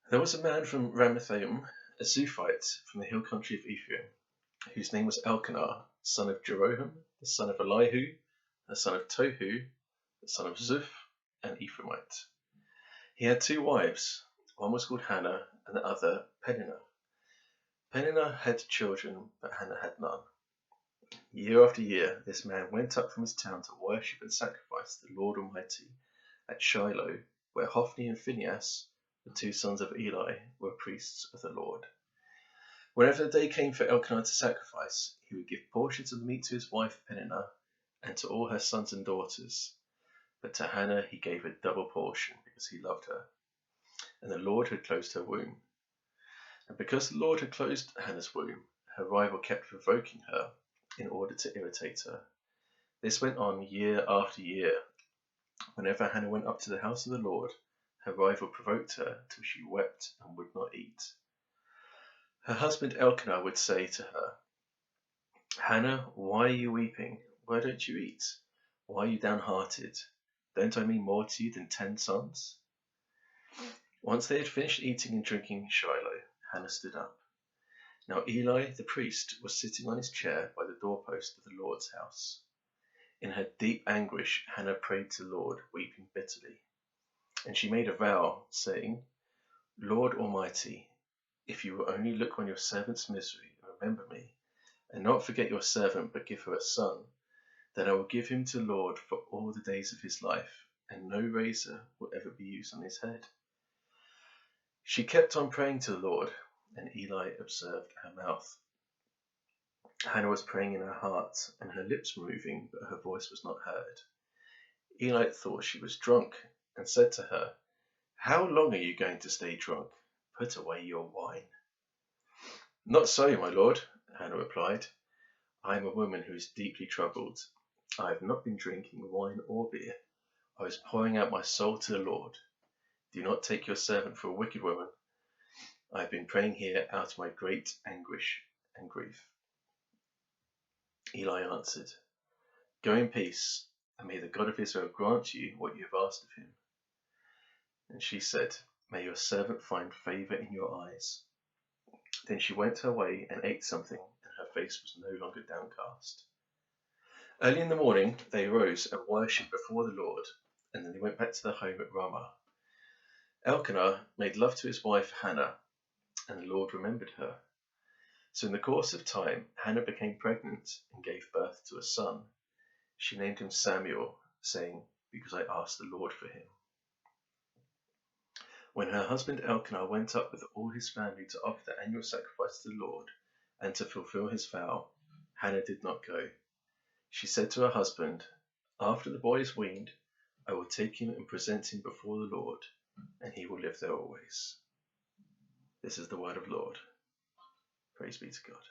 There was a man from Ramathaim, a Zuphite from the hill country of Ephraim, whose name was Elkanah, son of Jeroham, the son of Elihu, the son of Tohu, the son of Zuph, an Ephraimite. He had two wives. One was called Hannah, and the other Peninnah. Peninnah had children, but Hannah had none. Year after year, this man went up from his town to worship and sacrifice to the Lord Almighty at Shiloh, where Hophni and Phinehas, the two sons of Eli, were priests of the Lord. Whenever the day came for Elkanah to sacrifice, he would give portions of the meat to his wife Peninnah and to all her sons and daughters. But to Hannah he gave a double portion because he loved her, and the Lord had closed her womb. And because the Lord had closed Hannah's womb, her rival kept provoking her in order to irritate her. This went on year after year. Whenever Hannah went up to the house of the Lord, her rival provoked her till she wept and would not eat. Her husband Elkanah would say to her, "Hannah, why are you weeping? Why don't you eat? Why are you downhearted? Don't I mean more to you than 10 sons?" Once they had finished eating and drinking in Shiloh, Hannah stood up. Now Eli the priest was sitting on his chair by the doorpost of the Lord's house. In her deep anguish, Hannah prayed to the Lord, weeping bitterly. And she made a vow, saying, "Lord Almighty, if you will only look on your servant's misery and remember me, and not forget your servant but give her a son, then I will give him to the Lord for all the days of his life, and no razor will ever be used on his head." She kept on praying to the Lord, and Eli observed her mouth. Hannah was praying in her heart, and her lips were moving, but her voice was not heard. Eli thought she was drunk, and said to her, "How long are you going to stay drunk? Put away your wine." "Not so, my lord," Hannah replied. "I am a woman who is deeply troubled. I have not been drinking wine or beer. I was pouring out my soul to the Lord. Do not take your servant for a wicked woman. I have been praying here out of my great anguish and grief." Eli answered, "Go in peace, and may the God of Israel grant you what you have asked of him." And she said, "May your servant find favor in your eyes." Then she went her way and ate something, and her face was no longer downcast. Early in the morning they arose and worshipped before the Lord, and then they went back to their home at Ramah. Elkanah made love to his wife Hannah, and the Lord remembered her. So in the course of time, Hannah became pregnant and gave birth to a son. She named him Samuel, saying, "Because I asked the Lord for him." When her husband Elkanah went up with all his family to offer the annual sacrifice to the Lord and to fulfill his vow, Hannah did not go. She said to her husband, "After the boy is weaned, I will take him and present him before the Lord, and he will live there always." This is the word of the Lord. Praise be to God.